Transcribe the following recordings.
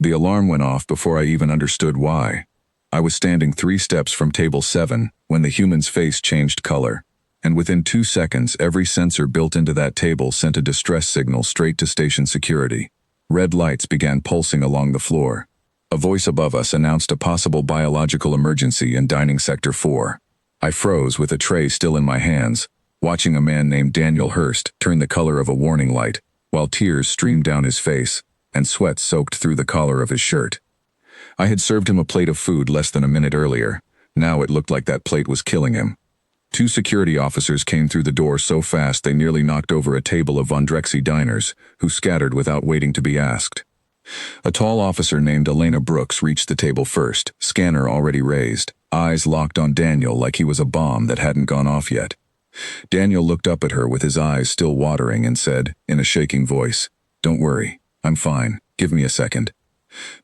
The alarm went off before I even understood why. I was standing 3 steps from table 7 when the human's face changed color, and within 2 seconds every sensor built into that table sent a distress signal straight to station security. Red lights began pulsing along the floor. A voice above us announced a possible biological emergency in dining sector 4. I froze with a tray still in my hands, watching a man named Daniel Hurst turn the color of a warning light, while tears streamed down his face and sweat soaked through the collar of his shirt. I had served him a plate of food less than a minute earlier. Now it looked like that plate was killing him. 2 security officers came through the door so fast they nearly knocked over a table of Von Drexy diners, who scattered without waiting to be asked. A tall officer named Elena Brooks reached the table first, scanner already raised, eyes locked on Daniel like he was a bomb that hadn't gone off yet. Daniel looked up at her with his eyes still watering and said, in a shaking voice, "Don't worry, I'm fine, give me a second."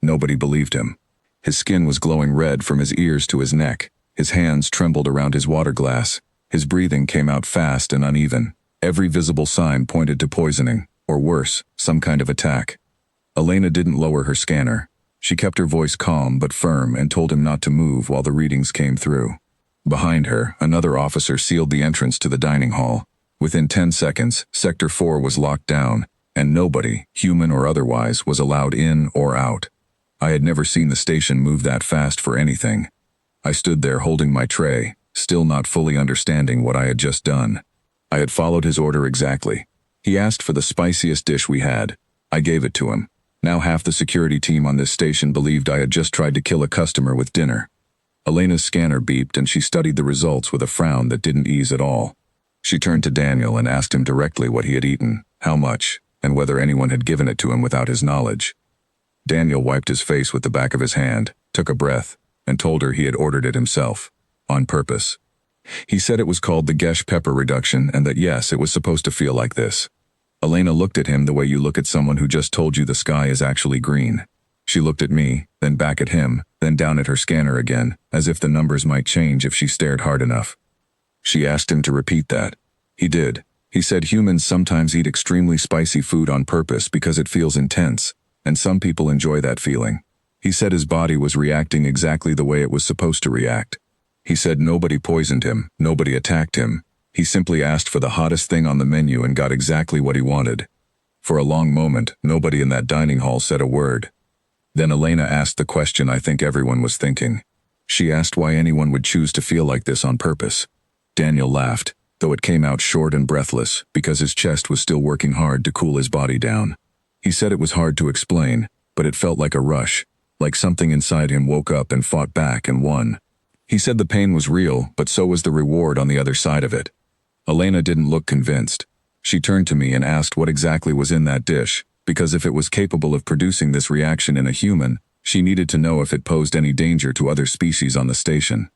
Nobody believed him. His skin was glowing red from his ears to his neck. His hands trembled around his water glass. His breathing came out fast and uneven. Every visible sign pointed to poisoning, or worse, some kind of attack. Elena didn't lower her scanner. She kept her voice calm but firm and told him not to move while the readings came through. Behind her, another officer sealed the entrance to the dining hall. Within 10 seconds, Sector 4 was locked down, and nobody, human or otherwise, was allowed in or out. I had never seen the station move that fast for anything. I stood there holding my tray, still not fully understanding what I had just done. I had followed his order exactly. He asked for the spiciest dish we had. I gave it to him. Now half the security team on this station believed I had just tried to kill a customer with dinner. Elena's scanner beeped and she studied the results with a frown that didn't ease at all. She turned to Daniel and asked him directly what he had eaten, how much, and whether anyone had given it to him without his knowledge. Daniel wiped his face with the back of his hand, took a breath, and told her he had ordered it himself, on purpose. He said it was called the Gesh pepper reduction and that yes, it was supposed to feel like this. Elena looked at him the way you look at someone who just told you the sky is actually green. She looked at me, then back at him, then down at her scanner again, as if the numbers might change if she stared hard enough. She asked him to repeat that. He did. He said humans sometimes eat extremely spicy food on purpose because it feels intense, and some people enjoy that feeling. He said his body was reacting exactly the way it was supposed to react. He said nobody poisoned him, nobody attacked him. He simply asked for the hottest thing on the menu and got exactly what he wanted. For a long moment, nobody in that dining hall said a word. Then Elena asked the question I think everyone was thinking. She asked why anyone would choose to feel like this on purpose. Daniel laughed, though it came out short and breathless, because his chest was still working hard to cool his body down. He said it was hard to explain, but it felt like a rush, like something inside him woke up and fought back and won. He said the pain was real, but so was the reward on the other side of it. Elena didn't look convinced. She turned to me and asked what exactly was in that dish, because if it was capable of producing this reaction in a human, she needed to know if it posed any danger to other species on the station.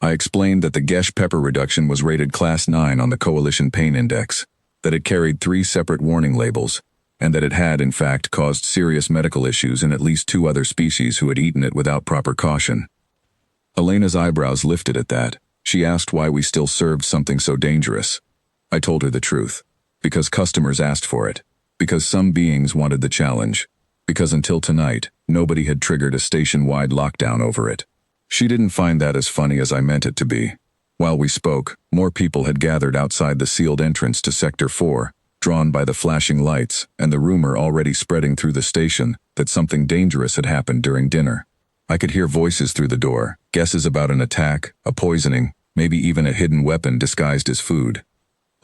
I explained that the Gesh pepper reduction was rated Class 9 on the Coalition Pain Index, that it carried 3 separate warning labels, and that it had, in fact, caused serious medical issues in at least 2 other species who had eaten it without proper caution. Elena's eyebrows lifted at that. She asked why we still served something so dangerous. I told her the truth. Because customers asked for it. Because some beings wanted the challenge. Because until tonight, nobody had triggered a station-wide lockdown over it. She didn't find that as funny as I meant it to be. While we spoke, more people had gathered outside the sealed entrance to Sector 4, drawn by the flashing lights and the rumor already spreading through the station that something dangerous had happened during dinner. I could hear voices through the door, guesses about an attack, a poisoning, maybe even a hidden weapon disguised as food.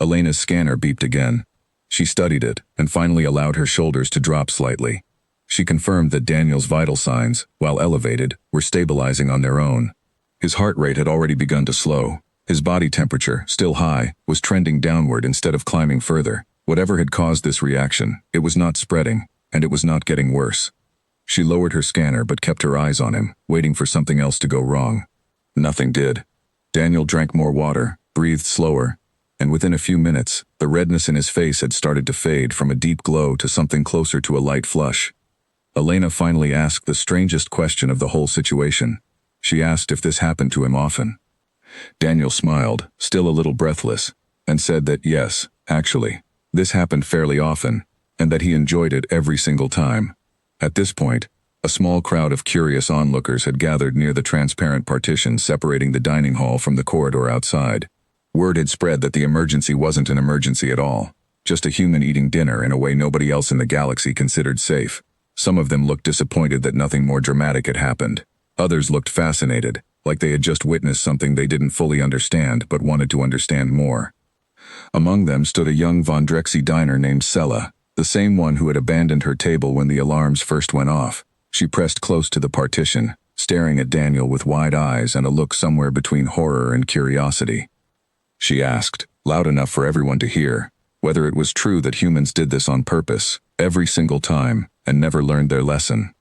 Elena's scanner beeped again. She studied it and finally allowed her shoulders to drop slightly. She confirmed that Daniel's vital signs, while elevated, were stabilizing on their own. His heart rate had already begun to slow. His body temperature, still high, was trending downward instead of climbing further. Whatever had caused this reaction, it was not spreading, and it was not getting worse. She lowered her scanner but kept her eyes on him, waiting for something else to go wrong. Nothing did. Daniel drank more water, breathed slower, and within a few minutes, the redness in his face had started to fade from a deep glow to something closer to a light flush. Elena finally asked the strangest question of the whole situation. She asked if this happened to him often. Daniel smiled, still a little breathless, and said that yes, actually, this happened fairly often, and that he enjoyed it every single time. At this point, A small crowd of curious onlookers had gathered near the transparent partition separating the dining hall from the corridor outside. Word had spread that the emergency wasn't an emergency at all, just a human eating dinner in a way nobody else in the galaxy considered safe. Some of them looked disappointed that nothing more dramatic had happened. Others looked fascinated, like they had just witnessed something they didn't fully understand but wanted to understand more. Among them stood a young Von Drexy diner named Sella, the same one who had abandoned her table when the alarms first went off. She pressed close to the partition, staring at Daniel with wide eyes and a look somewhere between horror and curiosity. She asked, loud enough for everyone to hear, whether it was true that humans did this on purpose, every single time, and never learned their lesson.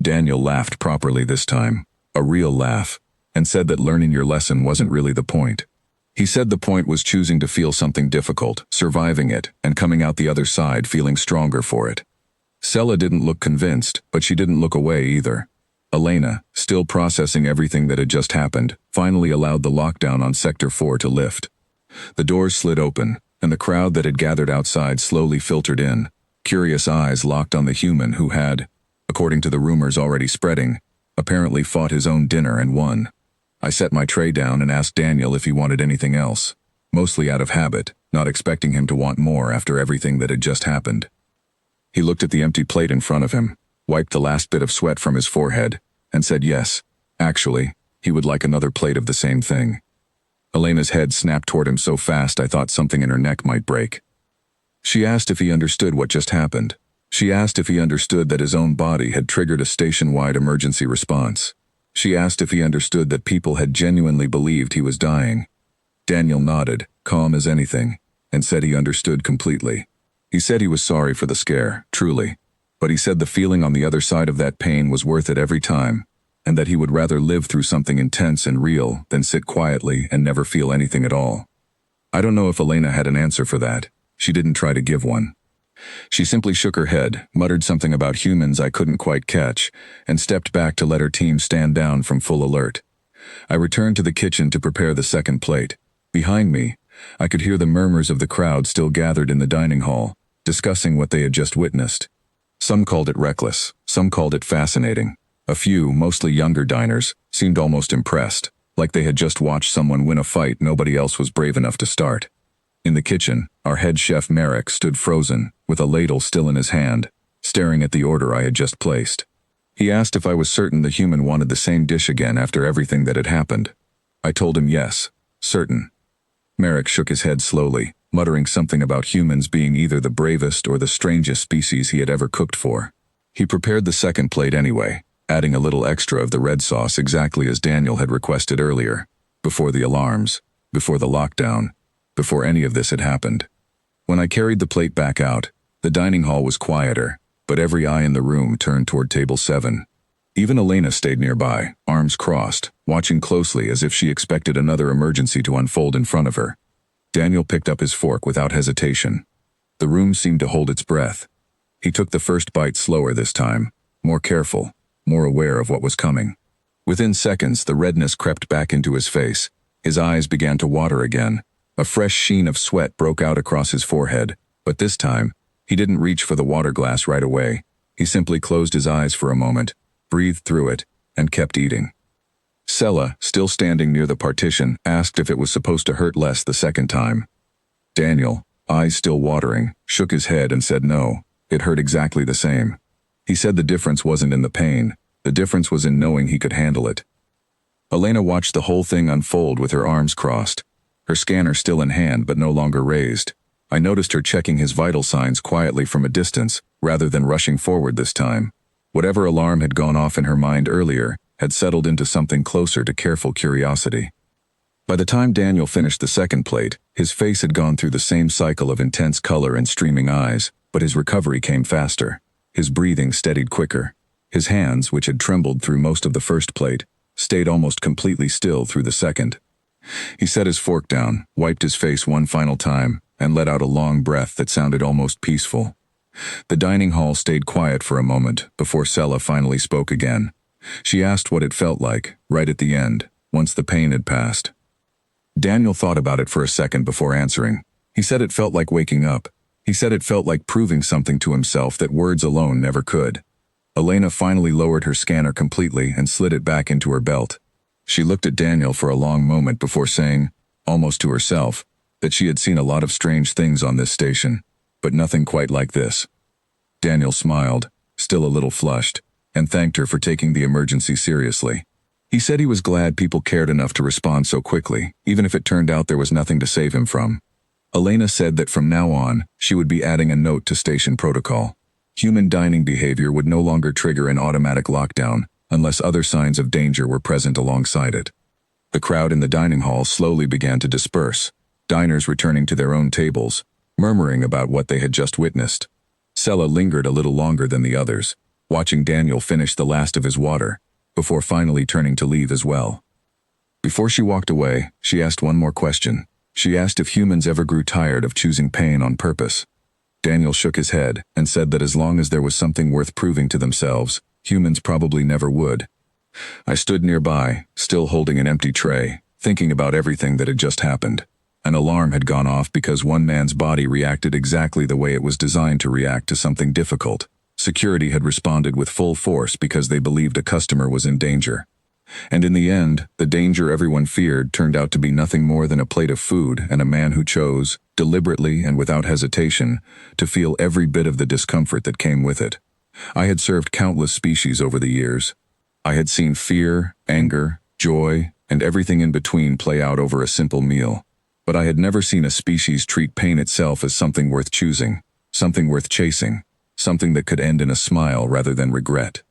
Daniel laughed properly this time, a real laugh, and said that learning your lesson wasn't really the point. He said the point was choosing to feel something difficult, surviving it, and coming out the other side feeling stronger for it. Sella didn't look convinced, but she didn't look away either. Elena, still processing everything that had just happened, finally allowed the lockdown on Sector 4 to lift. The doors slid open, and the crowd that had gathered outside slowly filtered in, curious eyes locked on the human who had, according to the rumors already spreading, apparently fought his own dinner and won. I set my tray down and asked Daniel if he wanted anything else, mostly out of habit, not expecting him to want more after everything that had just happened. He looked at the empty plate in front of him, wiped the last bit of sweat from his forehead, and said yes, actually, he would like another plate of the same thing. Elena's head snapped toward him so fast I thought something in her neck might break. She asked if he understood what just happened. She asked if he understood that his own body had triggered a station-wide emergency response. She asked if he understood that people had genuinely believed he was dying. Daniel nodded, calm as anything, and said he understood completely. He said he was sorry for the scare, truly, but he said the feeling on the other side of that pain was worth it every time, and that he would rather live through something intense and real than sit quietly and never feel anything at all. I don't know if Elena had an answer for that. She didn't try to give one. She simply shook her head, muttered something about humans I couldn't quite catch, and stepped back to let her team stand down from full alert. I returned to the kitchen to prepare the second plate. Behind me, I could hear the murmurs of the crowd still gathered in the dining hall, discussing what they had just witnessed. Some called it reckless, some called it fascinating. A few, mostly younger diners, seemed almost impressed, like they had just watched someone win a fight nobody else was brave enough to start. In the kitchen, our head chef Merrick stood frozen, with a ladle still in his hand, staring at the order I had just placed. He asked if I was certain the human wanted the same dish again after everything that had happened. I told him yes, certain. Merrick shook his head slowly, muttering something about humans being either the bravest or the strangest species he had ever cooked for. He prepared the second plate anyway, adding a little extra of the red sauce exactly as Daniel had requested earlier, before the alarms, before the lockdown, before any of this had happened. When I carried the plate back out, the dining hall was quieter, but every eye in the room turned toward table 7. Even Elena stayed nearby, arms crossed, watching closely as if she expected another emergency to unfold in front of her. Daniel picked up his fork without hesitation. The room seemed to hold its breath. He took the first bite slower this time, more careful, more aware of what was coming. Within seconds, the redness crept back into his face. His eyes began to water again. A fresh sheen of sweat broke out across his forehead, but this time, he didn't reach for the water glass right away. He simply closed his eyes for a moment, breathed through it, and kept eating. Sella, still standing near the partition, asked if it was supposed to hurt less the second time. Daniel, eyes still watering, shook his head and said no, it hurt exactly the same. He said the difference wasn't in the pain, the difference was in knowing he could handle it. Elena watched the whole thing unfold with her arms crossed, her scanner still in hand but no longer raised. I noticed her checking his vital signs quietly from a distance, rather than rushing forward this time. Whatever alarm had gone off in her mind earlier had settled into something closer to careful curiosity. By the time Daniel finished the second plate, his face had gone through the same cycle of intense color and streaming eyes, but his recovery came faster. His breathing steadied quicker. His hands, which had trembled through most of the first plate, stayed almost completely still through the second. He set his fork down, wiped his face one final time, and let out a long breath that sounded almost peaceful. The dining hall stayed quiet for a moment before Sella finally spoke again. She asked what it felt like, right at the end, once the pain had passed. Daniel thought about it for a second before answering. He said it felt like waking up. He said it felt like proving something to himself that words alone never could. Elena finally lowered her scanner completely and slid it back into her belt. She looked at Daniel for a long moment before saying, almost to herself, that she had seen a lot of strange things on this station, but nothing quite like this. Daniel smiled, still a little flushed, and thanked her for taking the emergency seriously. He said he was glad people cared enough to respond so quickly, even if it turned out there was nothing to save him from. Elena said that from now on, she would be adding a note to station protocol. Human dining behavior would no longer trigger an automatic lockdown unless other signs of danger were present alongside it. The crowd in the dining hall slowly began to disperse, diners returning to their own tables, murmuring about what they had just witnessed. Sela lingered a little longer than the others, watching Daniel finish the last of his water, before finally turning to leave as well. Before she walked away, she asked one more question. She asked if humans ever grew tired of choosing pain on purpose. Daniel shook his head and said that as long as there was something worth proving to themselves, humans probably never would. I stood nearby, still holding an empty tray, thinking about everything that had just happened. An alarm had gone off because one man's body reacted exactly the way it was designed to react to something difficult. Security had responded with full force because they believed a customer was in danger. And in the end, the danger everyone feared turned out to be nothing more than a plate of food and a man who chose, deliberately and without hesitation, to feel every bit of the discomfort that came with it. I had served countless species over the years. I had seen fear, anger, joy, and everything in between play out over a simple meal. But I had never seen a species treat pain itself as something worth choosing, something worth chasing, something that could end in a smile rather than regret.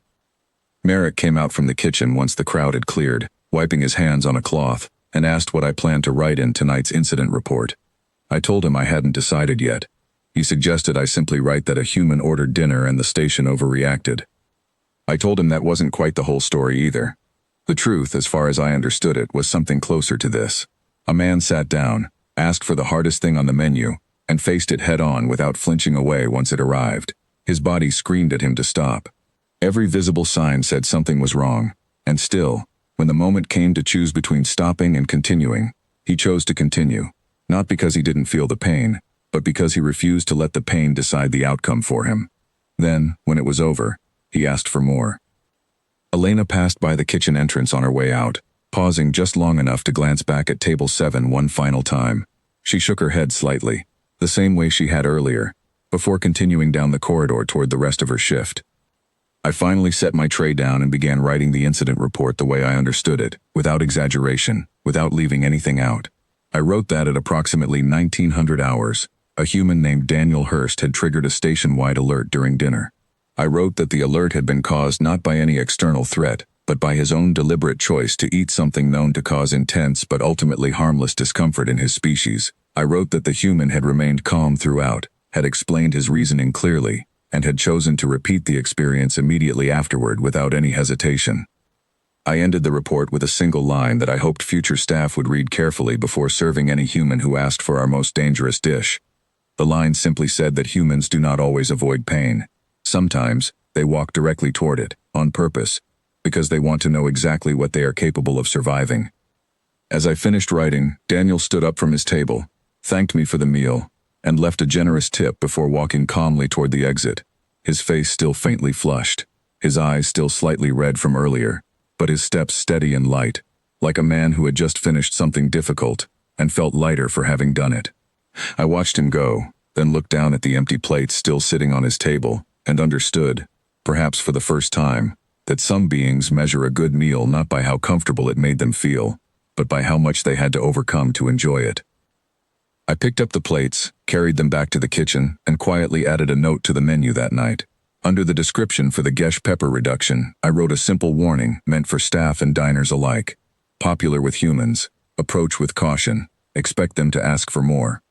Merrick came out from the kitchen once the crowd had cleared, wiping his hands on a cloth, and asked what I planned to write in tonight's incident report. I told him I hadn't decided yet. He suggested I simply write that a human ordered dinner and the station overreacted. I told him that wasn't quite the whole story either. The truth, as far as I understood it, was something closer to this. A man sat down, asked for the hardest thing on the menu, and faced it head-on without flinching away once it arrived. His body screamed at him to stop. Every visible sign said something was wrong, and still, when the moment came to choose between stopping and continuing, he chose to continue, not because he didn't feel the pain, but because he refused to let the pain decide the outcome for him. Then, when it was over, he asked for more. Elena passed by the kitchen entrance on her way out, pausing just long enough to glance back at table 7 one final time. She shook her head slightly, the same way she had earlier, before continuing down the corridor toward the rest of her shift. I finally set my tray down and began writing the incident report the way I understood it, without exaggeration, without leaving anything out. I wrote that at approximately 1900 hours, a human named Daniel Hurst had triggered a station-wide alert during dinner. I wrote that the alert had been caused not by any external threat, but by his own deliberate choice to eat something known to cause intense but ultimately harmless discomfort in his species. I wrote that the human had remained calm throughout, had explained his reasoning clearly, and had chosen to repeat the experience immediately afterward without any hesitation. I ended the report with a single line that I hoped future staff would read carefully before serving any human who asked for our most dangerous dish. The line simply said that humans do not always avoid pain. Sometimes, they walk directly toward it, on purpose, because they want to know exactly what they are capable of surviving. As I finished writing, Daniel stood up from his table, thanked me for the meal, and left a generous tip before walking calmly toward the exit, his face still faintly flushed, his eyes still slightly red from earlier, but his steps steady and light, like a man who had just finished something difficult and felt lighter for having done it. I watched him go, then looked down at the empty plates still sitting on his table, and understood, perhaps for the first time, that some beings measure a good meal not by how comfortable it made them feel, but by how much they had to overcome to enjoy it. I picked up the plates, carried them back to the kitchen, and quietly added a note to the menu that night. Under the description for the Gesh pepper reduction, I wrote a simple warning meant for staff and diners alike. Popular with humans, approach with caution, expect them to ask for more.